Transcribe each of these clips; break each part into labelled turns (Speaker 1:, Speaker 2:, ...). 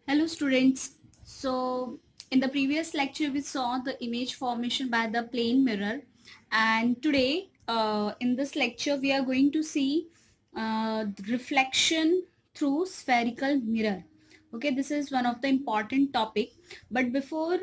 Speaker 1: Hello students. So in the previous lecture we saw the image formation by the plane mirror, and today in this lecture we are going to see reflection through spherical mirror. Okay, this is one of the important topic, but before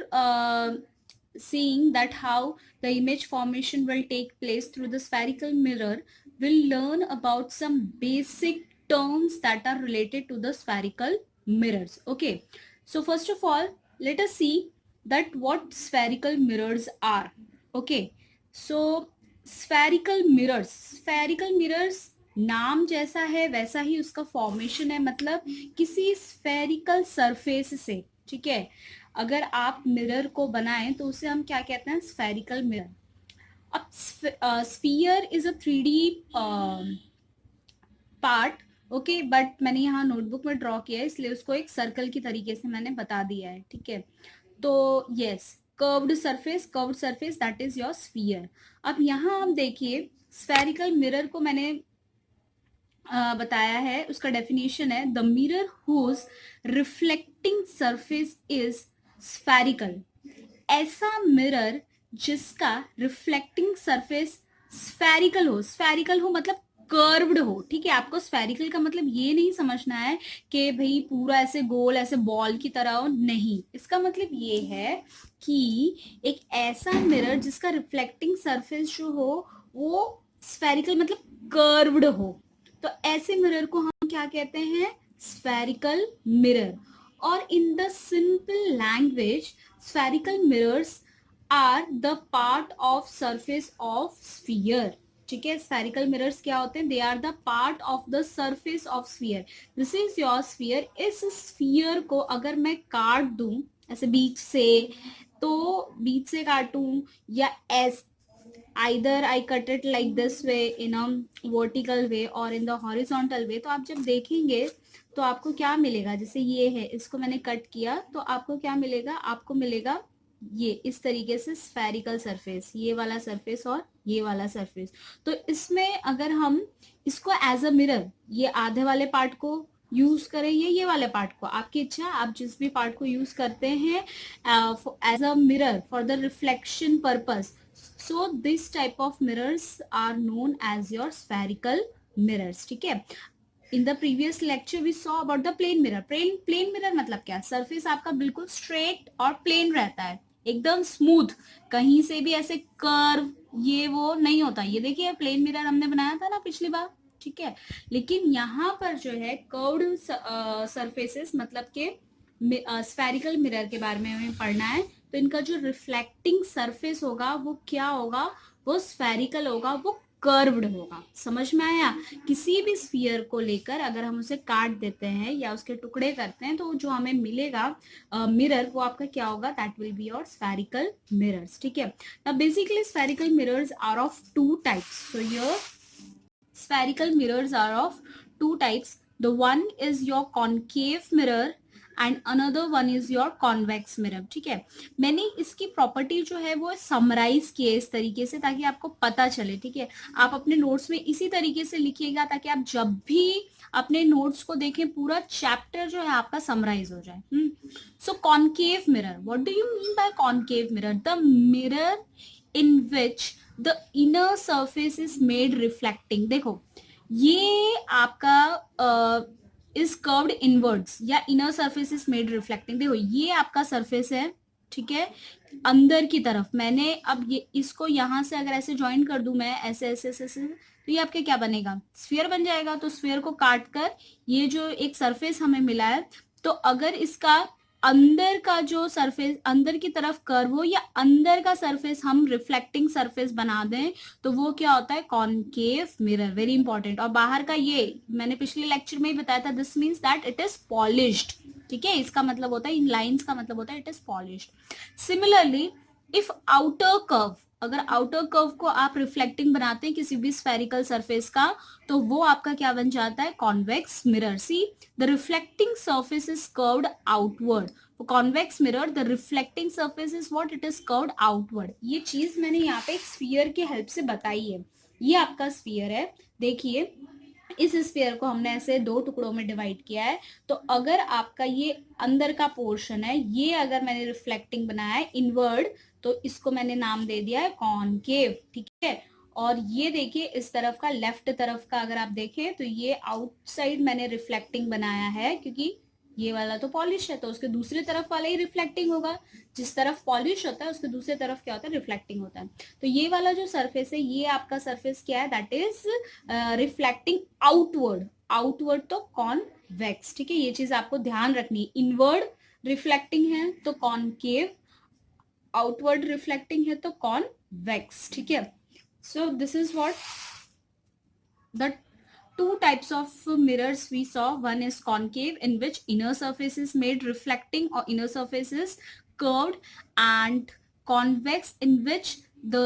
Speaker 1: seeing that how the image formation will take place through the spherical mirror, we'll learn about some basic terms that are related to the spherical mirrors. Okay, so first of all, let us see that what spherical mirrors are. Okay, so spherical mirrors नाम जैसा है वैसा ही उसका formation है, मतलब किसी spherical surface से, ठीक है। अगर आप मिरर को बनाएं तो उसे हम क्या कहते हैं, स्फेरिकल मिरर। अब sphere is a 3D part, okay, but मैंने यहाँ नोटबुक में ड्रॉ किया है इसलिए उसको एक सर्कल की तरीके से मैंने बता दिया है, ठीक है। तो yes, curved surface that is your sphere. अब यहाँ आप देखिए, स्फेरिकल मिरर को मैंने बताया है, उसका डेफिनेशन है the mirror whose reflecting surface is spherical. ऐसा मिरर जिसका रिफ्लेक्टिंग सरफेस स्फेरिकल हो मतलब कर्व्ड हो, ठीक है। आपको स्फेरिकल का मतलब ये नहीं समझना है कि भाई पूरा ऐसे गोल ऐसे बॉल की तरह हो, नहीं। इसका मतलब ये है कि एक ऐसा मिरर जिसका रिफ्लेक्टिंग सरफेस जो हो वो स्फेरिकल मतलब कर्व्ड हो, तो ऐसे मिरर को हम क्या कहते हैं, स्फेरिकल मिरर। और in the simple language, spherical mirrors are the part of surface of sphere, ठीक है। spherical mirrors क्या होते हैं, they are the part of the surface of sphere। this is your sphere। इस sphere को अगर मैं काट दूं ऐसे बीच से, तो बीच से काटूं या ऐसे, either I cut it like this way in a vertical way or in the horizontal way, तो आप जब देखेंगे तो आपको क्या मिलेगा, जैसे ये है, इसको मैंने कट किया तो आपको क्या मिलेगा, आपको मिलेगा ये इस तरीके से स्फेरिकल सरफेस, ये वाला सरफेस और ये वाला सरफेस। तो इसमें अगर हम इसको एज अ मिरर, ये आधे वाले पार्ट को यूज करें, ये वाले पार्ट को, आपकी इच्छा, आप जिस भी पार्ट को यूज करते हैं as a mirror for the reflection purpose, so this type of mirrors are known as your spherical mirrors, ठीक है। In the previous lecture we saw about the plane mirror. Plane mirror मतलब क्या, surface आपका बिल्कुल straight और plane रहता है, एकदम स्मूथ, कहीं से भी ऐसे कर्व ये वो नहीं होता। ये देखिए प्लेन मिरर हमने बनाया था ना पिछली बार, ठीक है। लेकिन यहाँ पर जो है कर्व्ड सरफेसेस मतलब के स्फेरिकल मिरर के बारे में हमें पढ़ना है, तो इनका जो रिफ्लेक्टिंग सरफेस होगा वो क्या होगा, वो स्फेरिकल होगा, वो कर्व्ड होगा। समझ में आया। किसी भी स्फीयर को लेकर अगर हम उसे काट देते हैं या उसके टुकड़े करते हैं तो जो हमें मिलेगा मिरर, वो आपका क्या होगा, that will be your spherical mirrors, ठीक है। अब basically spherical mirrors are of two types. So your spherical mirrors are of two types. The one is your concave mirror and another one is your convex mirror, ठीक है। मैंने इसकी property जो है वो समराइज की है इस तरीके से ताकि आपको पता चले, ठीक है। आप अपने नोट्स में इसी तरीके से लिखिएगा ताकि आप जब भी अपने नोट्स को देखें पूरा चैप्टर जो है आपका समराइज हो जाए। So concave mirror, what do you mean by concave mirror, the mirror in which the inner surface is made reflecting. देखो ये आपका इज कर्व्ड इनवर्ड्स या inner surface is made reflecting. देखो ये आपका सरफेस है, ठीक है, अंदर की तरफ। मैंने अब ये इसको यहां से अगर ऐसे ज्वाइन कर दूं मैं ऐसे ऐसे ऐसे ऐसे, तो ये आपके क्या बनेगा, स्फीयर बन जाएगा। तो स्फीयर को काट कर ये जो एक सरफेस हमें मिला है, तो अगर इसका अंदर का जो सरफेस अंदर की तरफ कर्व हो या अंदर का सरफेस हम रिफ्लेक्टिंग सरफेस बना दें, तो वो क्या होता है, कॉनकेव मिरर। Very important. और बाहर का ये मैंने पिछले लेक्चर में ही बताया था, this means that it is polished, ठीक है। इसका मतलब होता है, इन लाइंस का मतलब होता है it is polished. Similarly if outer curve, अगर आउटर कर्व को आप रिफ्लेक्टिंग बनाते हैं किसी भी स्फेरिकल सरफेस का, तो वो आपका क्या बन जाता है, convex mirror. See the reflecting surface is curved outward. Convex mirror, the reflecting surface is what, it is curved outward. ये चीज मैंने यहाँ पे एक स्फीयर की हेल्प से बताई है। ये आपका स्फीयर है, देखिए इस स्फीयर को हमने ऐसे दो टुकड़ों में डिवाइड किया है। तो अगर आपका ये अंदर का पोर्शन है, ये अगर मैंने रिफ्लेक्टिंग बनाया है इनवर्ड, तो इसको मैंने नाम दे दिया है कॉनकेव, ठीक है। और ये देखिए इस तरफ का, लेफ्ट तरफ का अगर आप देखें तो ये आउटसाइड मैंने रिफ्लेक्टिंग बनाया है, क्योंकि ये वाला तो पॉलिश है तो उसके दूसरे तरफ वाला ही रिफ्लेक्टिंग होगा। जिस तरफ पॉलिश होता है उसके दूसरे तरफ क्या होता है, रिफ्लेक्टिंग होता है। तो ये वाला जो सरफेस है, ये आपका सरफेस क्या है, that is reflecting outward. Outward तो कॉन्वेक्स, ठीक है, ये चीज आपको ध्यान रखनी है। इनवर्ड रिफ्लेक्टिंग है तो कॉनकेव, आउटवर्ड रिफ्लेक्टिंग है तो कॉन्वेक्स, ठीक है। So this is what the two types of mirrors we saw. One is concave, in which inner surface is made reflecting or inner surface is curved, and convex, in which the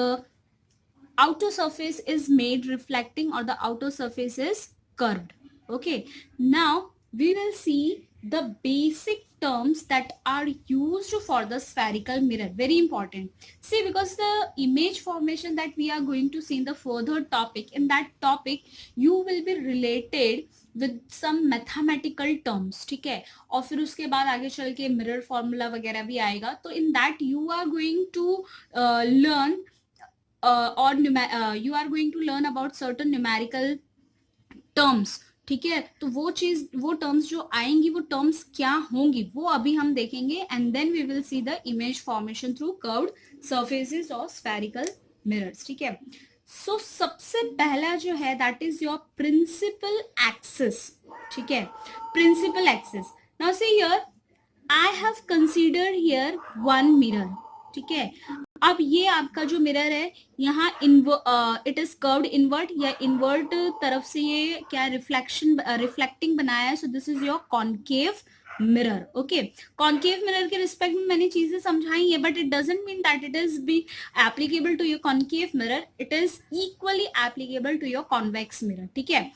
Speaker 1: outer surface is made reflecting or the outer surface is curved. Okay, now we will see the basic terms that are used for the spherical mirror. Very important. See, because the image formation that we are going to see in the further topic, in that topic you will be related with some mathematical terms, ठीक है। और फिर उसके बाद आगे चल के mirror formula वगैरह भी आएगा। तो in that you are going to learn or you are going to learn about certain numerical terms, ठीक है। तो वो चीज, वो टर्म्स जो आएंगी, वो टर्म्स क्या होंगी वो अभी हम देखेंगे। And then we will see the image formation through curved surfaces और स्फेरिकल मिरर्स, ठीक है। सो सबसे पहला जो है that is your principal axis, ठीक है, principal axis. Now see here I have considered here one mirror, ठीक है। अब ये आपका जो मिरर है यहाँ इट इज कर्व्ड इनवर्ट, या इनवर्ट तरफ से ये क्या रिफ्लेक्शन रिफ्लेक्टिंग बनाया है। So this is your concave mirror. Okay, concave mirror के रिस्पेक्ट में मैंने चीजें समझाई है, but it doesn't mean that it is be applicable to your concave mirror, it is equally applicable to your convex mirror, ठीक है।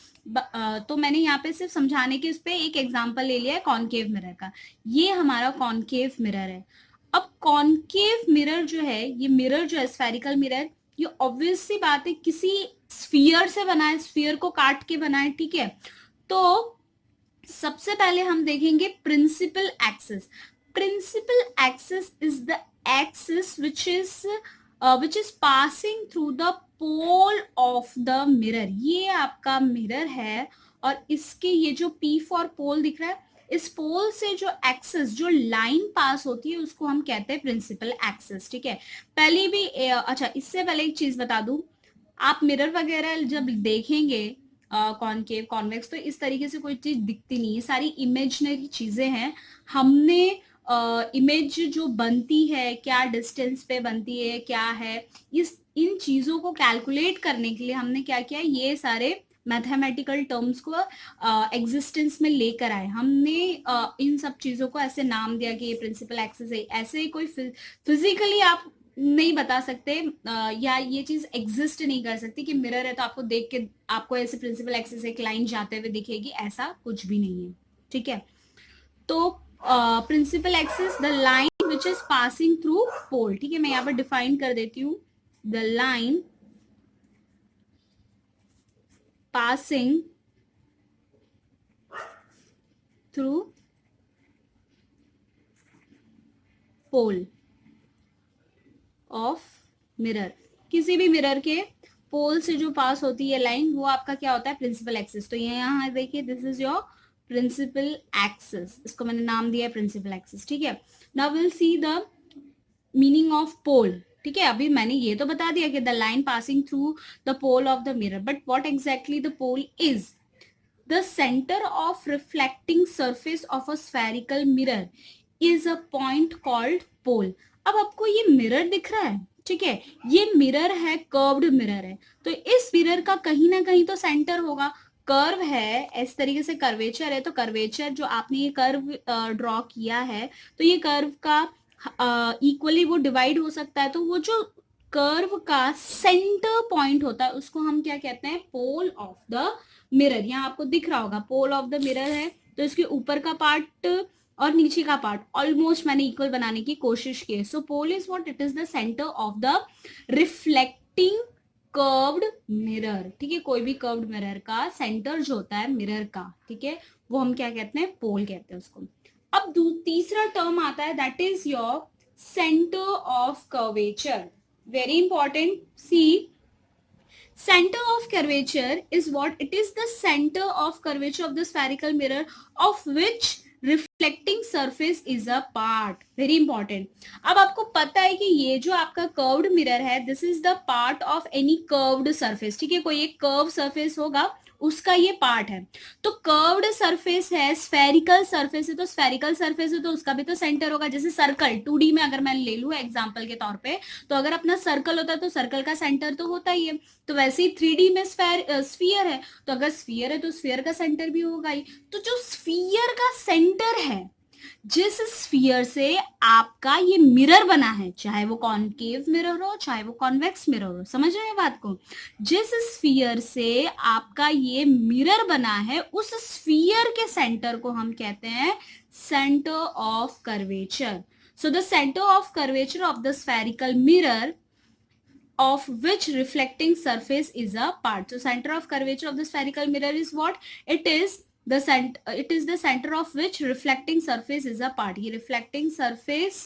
Speaker 1: तो मैंने यहाँ पे सिर्फ समझाने के उस पर एक एग्जाम्पल ले लिया है कॉनकेव मिरर का। ये हमारा कॉनकेव मिरर है। अब कॉनकेव मिरर जो है, ये मिरर जो है स्फेरिकल मिरर, ये ऑब्वियस सी बात है किसी स्फीयर से बना है, स्फीयर को काट के बना है, ठीक है। तो सबसे पहले हम देखेंगे principal axis. Principal axis is the axis which is passing through the pole of the mirror. ये आपका मिरर है और इसके ये जो P फॉर पोल दिख रहा है, इस पोल से जो एक्सिस, जो लाइन पास होती है उसको हम कहते हैं प्रिंसिपल एक्सिस, ठीक है। पहले भी अच्छा, इससे पहले एक चीज बता दूं, आप मिरर वगैरह जब देखेंगे कॉनकेव कॉन्वेक्स, तो इस तरीके से कोई चीज दिखती नहीं है, सारी इमेजिनरी चीजें हैं। हमने इमेज जो बनती है, क्या डिस्टेंस पे बनती है, क्या है, इन चीजों को कैलकुलेट करने के लिए हमने क्या किया, ये सारे मैथमेटिकल टर्म्स को एग्जिस्टेंस में लेकर आए। हमने इन सब चीजों को ऐसे नाम दिया कि ये प्रिंसिपल एक्सिस है। ऐसे कोई फिजिकली आप नहीं बता सकते या ये चीज एग्जिस्ट नहीं कर सकती कि मिरर है तो आपको देख के आपको ऐसे प्रिंसिपल एक्सिस एक लाइन जाते हुए दिखेगी, ऐसा कुछ भी नहीं है, ठीक है। तो principal axis, the line which is passing through pole, ठीक है। मैं यहाँ पर डिफाइन कर देती हूँ, the line passing through pole of mirror। किसी भी मिरर के पोल से जो पास होती है लाइन, वो आपका क्या होता है, प्रिंसिपल एक्सिस। तो ये यहाँ देखिए, this is your principal axis, इसको मैंने नाम दिया है प्रिंसिपल एक्सिस, ठीक है। Now will see the meaning of pole, ठीक है। अभी मैंने ये तो बता दिया कि the line passing through the pole of the mirror, but what exactly the pole is? The centre of reflecting surface of a spherical mirror is a point called pole. अब आपको ये मिरर दिख रहा है, ठीक है, ये मिरर है, कर्व्ड मिरर है, तो इस मिरर का कहीं ना कहीं तो सेंटर होगा। कर्व है, इस तरीके से कर्वेचर है, तो कर्वेचर जो आपने ये कर्व ड्रॉ किया है, तो ये कर्व का इक्वली वो डिवाइड हो सकता है। तो वो जो कर्व का सेंटर पॉइंट होता है उसको हम क्या कहते हैं, पोल ऑफ द मिरर। यहाँ आपको दिख रहा होगा पोल ऑफ द मिरर है, तो इसके ऊपर का पार्ट और नीचे का पार्ट ऑलमोस्ट मैंने इक्वल बनाने की कोशिश की है। So pole is what, it is the centre of the reflecting curved mirror, ठीक है, कोई भी कर्व्ड मिरर का सेंटर जो होता है मिरर का, ठीक है, वो हम क्या कहते हैं, पोल कहते हैं उसको। अब तीसरा टर्म आता है, that is your centre of curvature. Very important, see, center of curvature is what? It is the center of curvature of the spherical mirror of which reflecting surface is a part. Very important. अब आपको पता है कि ये जो आपका curved mirror है, this is the part of any curved surface, ठीक है, कोई एक curved surface होगा उसका ये पार्ट है। तो कर्व्ड सरफेस है, स्फेरिकल सरफेस है, तो स्फेरिकल सरफेस है तो उसका भी तो सेंटर होगा। जैसे सर्कल 2D में अगर मैं ले लूं एग्जांपल के तौर पे, तो अगर अपना सर्कल होता है तो सर्कल का सेंटर तो होता ही है। तो वैसे ही 3D में स्फीयर है, तो अगर स्फीयर है तो स्फीयर का सेंटर भी होगा ही। तो जो स्फीयर का सेंटर है, जिस स्फीयर से आपका ये मिरर बना है, चाहे वो कॉनकेव मिरर हो चाहे वो कॉन्वेक्स मिरर हो, समझ रहे हैं बात को, जिस स्फीयर से आपका ये मिरर बना है उस स्फीयर के सेंटर को हम कहते हैं centre of curvature. So the centre of curvature of the spherical mirror of which reflecting surface is a part. So center of curvature of the spherical mirror is what? It is the center of which reflecting surface is a part. ये reflecting surface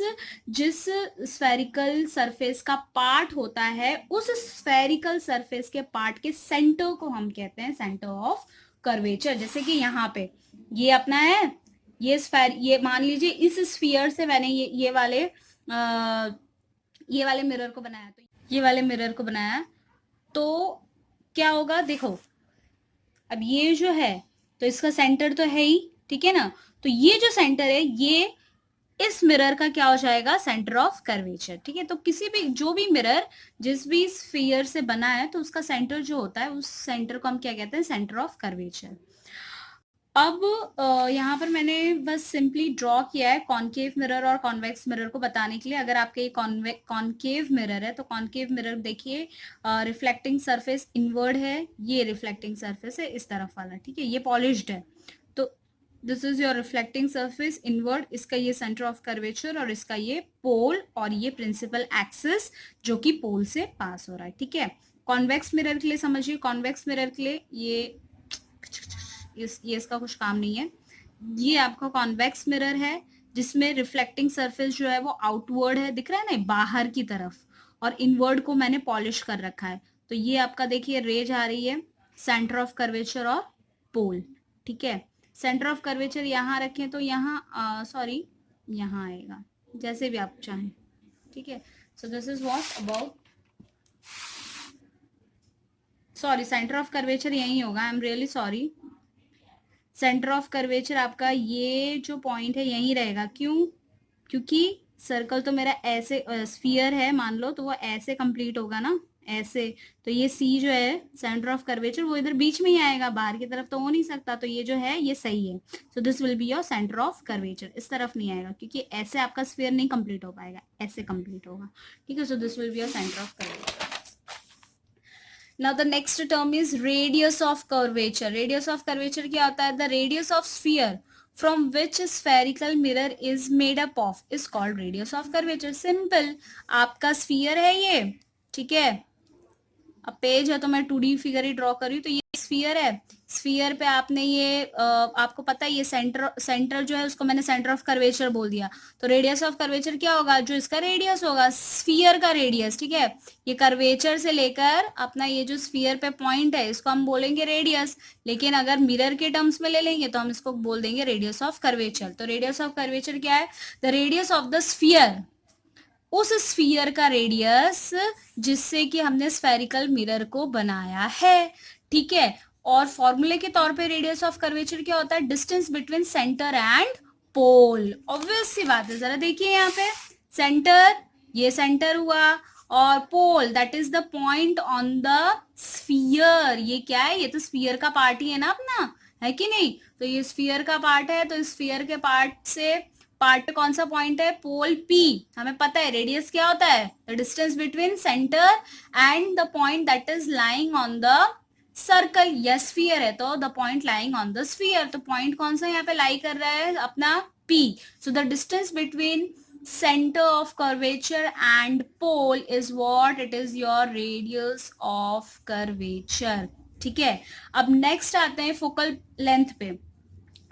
Speaker 1: जिस spherical surface का part होता है, उस spherical surface के part के center को हम कहते हैं center of curvature। जैसे कि यहाँ पे ये अपना है, ये मान लीजिए इस स्फीयर से मैंने ये वाले मिरर को बनाया, तो ये वाले मिरर को बनाया तो क्या होगा, देखो अब ये जो है तो इसका सेंटर तो है ही, ठीक है ना, तो ये जो सेंटर है ये इस मिरर का क्या हो जाएगा, सेंटर ऑफ कर्वेचर, ठीक है। तो किसी भी जो भी मिरर जिस भी स्फीयर से बना है तो उसका सेंटर जो होता है उस सेंटर को हम क्या कहते हैं, सेंटर ऑफ कर्वेचर। अब यहाँ पर मैंने बस सिंपली ड्रॉ किया है कॉनकेव मिरर और कॉन्वेक्स मिरर को बताने के लिए। अगर आपके ये कॉनकेव मिरर है तो कॉनकेव मिरर देखिए, रिफ्लेक्टिंग सरफेस इनवर्ड है, ये रिफ्लेक्टिंग सरफेस है इस तरफ वाला, ठीक है, ये पॉलिश्ड है, तो this is your reflecting surface inward, इसका ये सेंटर ऑफ कर्वेचर और इसका ये पोल और ये प्रिंसिपल एक्सिस जो कि पोल से पास हो रहा है, ठीक है। कॉन्वेक्स मिरर के लिए समझिए, कॉन्वेक्स मिरर के लिए ये इसका कुछ काम नहीं है, ये आपका कॉन्वेक्स मिरर है जिसमें रिफ्लेक्टिंग सरफेस जो है वो आउटवर्ड है, दिख रहा है ना, बाहर की तरफ, और इनवर्ड को मैंने पॉलिश कर रखा है। तो ये आपका देखिए रे जा रही है, सेंटर ऑफ कर्वेचर और पोल, ठीक है। सेंटर ऑफ कर्वेचर यहाँ रखें तो यहाँ सॉरी यहाँ आएगा, जैसे भी आप चाहें, ठीक है। So this is what about, sorry centre of curvature यही होगा, I am really sorry, centre of curvature आपका ये जो पॉइंट है यही रहेगा। क्यों? क्योंकि सर्कल तो मेरा ऐसे स्फीयर है मान लो, तो वो ऐसे कंप्लीट होगा ना, ऐसे, तो ये सी जो है सेंटर ऑफ कर्वेचर वो इधर बीच में ही आएगा, बाहर की तरफ तो हो नहीं सकता, तो ये जो है ये सही है। So this will be your centre of curvature, इस तरफ नहीं आएगा क्योंकि ऐसे आपका स्फीयर नहीं कंप्लीट हो पाएगा, ऐसे कंप्लीट होगा, ठीक है। So this will be your centre of curvature. Now the next term is radius of curvature. Radius of curvature क्या होता है? The radius of sphere from which spherical mirror is made up of is called radius of curvature. Simple. आपका sphere है ये, ठीक है, अब page है तो मैं 2D फिगर ही ड्रॉ कर रही हूँ, तो ये स्फीयर है, स्फीयर पे आपने ये आपको पता है ये सेंटर जो है उसको मैंने सेंटर ऑफ कर्वेचर बोल दिया, तो रेडियस ऑफ कर्वेचर क्या होगा, जो इसका रेडियस होगा, स्फीयर का रेडियस, ठीक है। ये कर्वेचर से लेकर अपना ये जो स्फीयर पे पॉइंट है इसको हम बोलेंगे रेडियस, लेकिन अगर मिरर के टर्म्स में ले लेंगे तो हम इसको बोल देंगे रेडियस ऑफ कर्वेचर। तो रेडियस ऑफ कर्वेचर क्या है, the radius of the sphere, उस स्फीयर का रेडियस जिससे कि हमने स्फेरिकल मिरर को बनाया है, ठीक है। और फॉर्मूले के तौर पे रेडियस ऑफ कर्वेचर क्या होता है, distance between centre and pole. Obvious सी बात है, जरा देखिए यहाँ पे सेंटर, ये सेंटर हुआ, और pole that is the point on the sphere, ये क्या है, ये तो स्फीयर का पार्ट ही है ना अपना, है कि नहीं। तो ये स्फीयर का पार्ट है, तो स्फीयर के पार्ट से पार्ट कौन सा पॉइंट है, पोल P। हमें पता है रेडियस क्या होता है, the distance between centre and the point that is lying on the circle. Yes sphere है तो the point lying on the sphere, तो पॉइंट कौन सा यहाँ पे लाई कर रहा है, अपना P। So the distance between center of curvature and pole is what? It is your radius of curvature. ठीक है, अब नेक्स्ट आते हैं फोकल लेंथ पे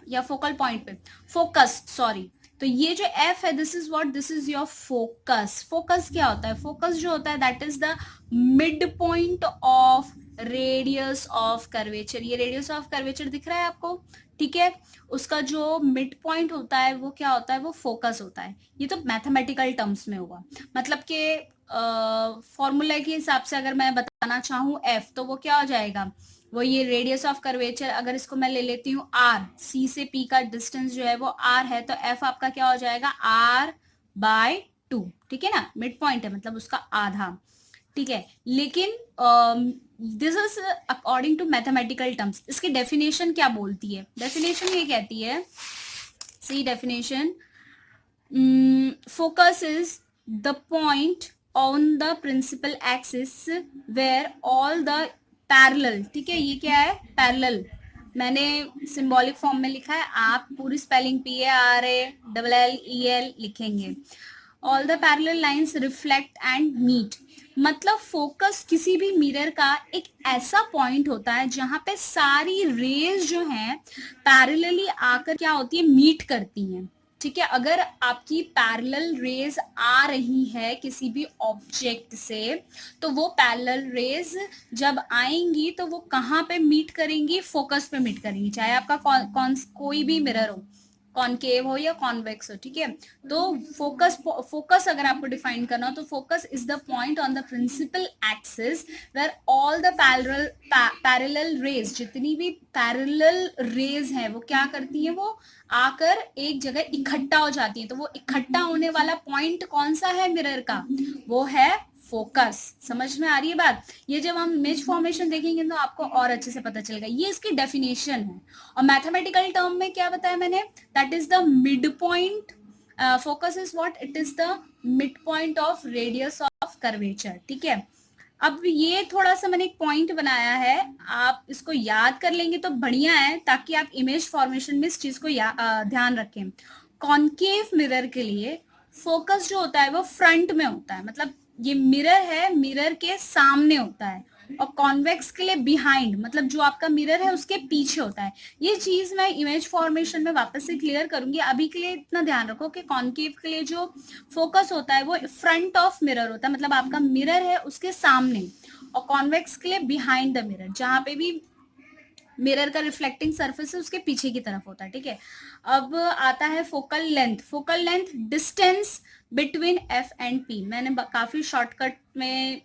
Speaker 1: या फोकल पॉइंट पे, फोकस सॉरी। तो ये जो एफ है, this is what, this is your focus. Focus क्या होता है? फोकस जो होता है that is the mid point of radius of curvature. ये रेडियस ऑफ कर्वेचर दिख रहा है आपको, ठीक है? उसका जो मिड पॉइंट होता है वो क्या होता है? वो फोकस होता है। ये तो मैथमेटिकल टर्म्स में हुआ, मतलब कि फॉर्मूला के हिसाब से अगर मैं बताना चाहूँ एफ, तो वो क्या हो जाएगा? वो ये रेडियस ऑफ कर्वेचर, अगर इसको मैं ले लेती हूँ आर, सी से पी का डिस्टेंस जो है वो आर है, तो एफ आपका क्या हो जाएगा? आर बाय 2, ठीक है ना? मिड पॉइंट है मतलब उसका आधा, ठीक है? लेकिन this is according to mathematical terms. इसकी डेफिनेशन क्या बोलती है? डेफिनेशन ये कहती है, see definition, focus is the point on the principal axis where all the parallel, ठीक है? ये क्या है? पैरेलल, मैंने सिंबॉलिक फॉर्म में लिखा है, आप पूरी स्पेलिंग PARALLEL लिखेंगे। All the parallel lines reflect and meet, मतलब फोकस किसी भी मिरर का एक ऐसा पॉइंट होता है जहां पे सारी रेज जो हैं पैरेलली आकर क्या होती है? मीट करती हैं, ठीक है? अगर आपकी पैरेलल रेज आ रही है किसी भी ऑब्जेक्ट से, तो वो पैरेलल रेज जब आएंगी तो वो कहाँ पे मीट करेंगी? फोकस पे मीट करेंगी, चाहे आपका कोई भी मिरर हो, कॉनकेव हो या कॉन्वेक्स हो, ठीक है? तो फोकस अगर आपको डिफाइन करना हो तो focus is the point on the principal axis where all the parallel rays, जितनी भी पैरेलल रेज है वो क्या करती है? वो आकर एक जगह इकट्ठा हो जाती है। तो वो इकट्ठा होने वाला पॉइंट कौन सा है मिरर का? वो है फोकस। समझ में आ रही है बात? ये जब हम इमेज फॉर्मेशन देखेंगे तो आपको और अच्छे से पता चलेगा। ये इसकी डेफिनेशन है। और मैथमेटिकल टर्म में क्या बताया मैंने? That is the mid point, focus is what? It is the mid point of radius of curvature, ठीक है? अब ये थोड़ा सा मैंने एक पॉइंट बनाया है, आप इसको याद कर लेंगे तो बढ़िया है, ताकि आप इमेज फॉर्मेशन में इस चीज को ध्यान रखें। कॉन्केव मिरर के लिए फोकस जो होता है वो फ्रंट में होता है, मतलब ये मिरर है, मिरर के सामने होता है। और कॉन्वेक्स के लिए बिहाइंड, मतलब जो आपका मिरर है उसके पीछे होता है। ये चीज मैं इमेज फॉर्मेशन में वापस से क्लियर करूंगी। अभी के लिए इतना ध्यान रखो कि कॉन्केव के लिए जो फोकस होता है वो फ्रंट ऑफ मिरर होता है, मतलब आपका मिरर है उसके सामने। और कॉन्वेक्स के लिए बिहाइंड द मिरर, जहां पे भी मिरर का रिफ्लेक्टिंग सरफेस है उसके पीछे की तरफ होता है, ठीक है? अब आता है focal length. Focal length distance between F and P, मैंने काफी शॉर्टकट में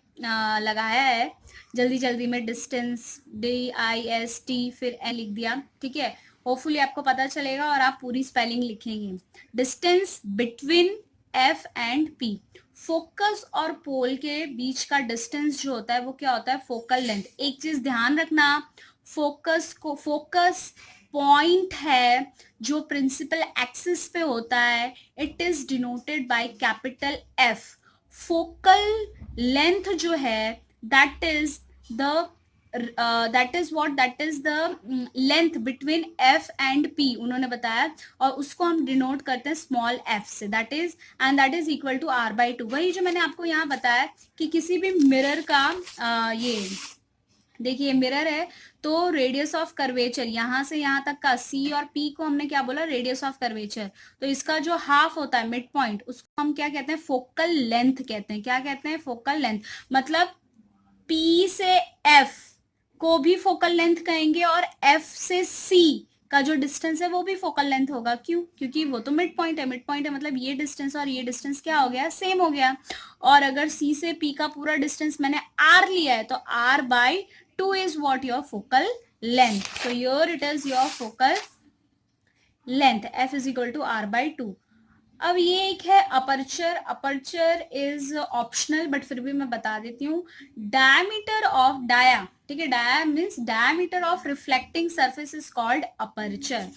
Speaker 1: लगाया है, जल्दी जल्दी में डिस्टेंस DIST फिर N लिख दिया, ठीक है? होपफुली आपको पता चलेगा और आप पूरी स्पेलिंग लिखेंगे। Distance between F and P, focus और पोल के बीच का डिस्टेंस जो होता है वो क्या होता है? Focal length. एक चीज ध्यान रखना, फोकस पॉइंट है जो प्रिंसिपल एक्सिस पे होता है, it is denoted by capital F. Focal length जो है that is the length between F and P, उन्होंने बताया, और उसको हम डिनोट करते हैं स्मॉल एफ से, that is equal to R/2। वही जो मैंने आपको यहाँ बताया कि किसी भी मिरर का ये देखिए मिरर है, तो रेडियस ऑफ कर्वेचर यहां से यहां तक का सी और पी को हमने क्या बोला? Radius of curvature. तो इसका जो हाफ होता है मिड पॉइंट, उसको हम क्या कहते हैं? फोकल लेंथ कहते हैं। क्या कहते हैं? Focal length. मतलब पी से एफ को भी फोकल लेंथ कहेंगे, और एफ से सी का जो डिस्टेंस है वो भी फोकल लेंथ होगा। क्यों? क्योंकि वो तो मिड पॉइंट है। मिड पॉइंट है मतलब ये डिस्टेंस और ये डिस्टेंस क्या हो गया? सेम हो गया। और अगर सी से पी का पूरा डिस्टेंस मैंने आर लिया है, तो R/2 is what? Your focal length. So here it is your focal length. F is equal to R/2. अब ये एक है aperture. Aperture is optional but फिर भी मैं बता देती हूँ। डायमीटर ऑफ डाया, ठीक है? Dia means diameter of reflecting surface is called aperture.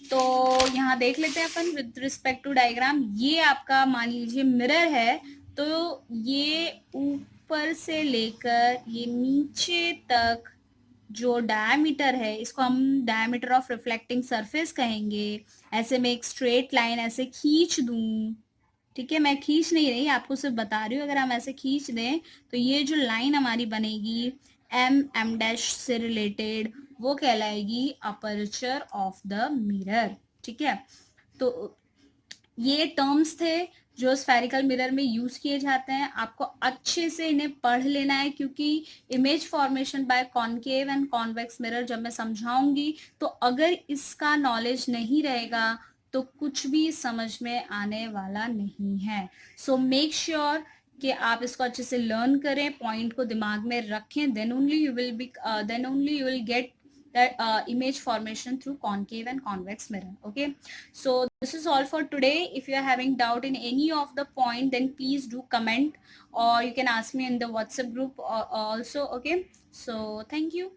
Speaker 1: तो यहाँ देख लेते हैं अपन विद रिस्पेक्ट टू डायग्राम। ये आपका मान लीजिए मिरर है, तो ये ऊपर से लेकर ये नीचे तक जो डायमीटर है, इसको हम डायमीटर ऑफ रिफ्लेक्टिंग सरफेस कहेंगे। ऐसे में एक स्ट्रेट लाइन ऐसे खींच दूं, ठीक है, मैं खींच नहीं रही, आपको सिर्फ बता रही हूँ। अगर हम ऐसे खींच दें तो ये जो लाइन हमारी बनेगी एम डैश से रिलेटेड, वो कहलाएगी अपर्चर ऑफ द मिरर। ठीक है, तो ये टर्म्स थे जो स्फेरिकल मिरर में यूज किए जाते हैं। आपको अच्छे से इन्हें पढ़ लेना है, क्योंकि image formation by concave and convex mirror जब मैं समझाऊंगी, तो अगर इसका नॉलेज नहीं रहेगा तो कुछ भी समझ में आने वाला नहीं है। सो मेक श्योर कि आप इसको अच्छे से लर्न करें, पॉइंट को दिमाग में रखें, then only you will get that image formation through concave and convex mirror. Okay, so this is all for today. If you are having doubt in any of the point, then please do comment, or you can ask me in the WhatsApp group also. Okay, so thank you.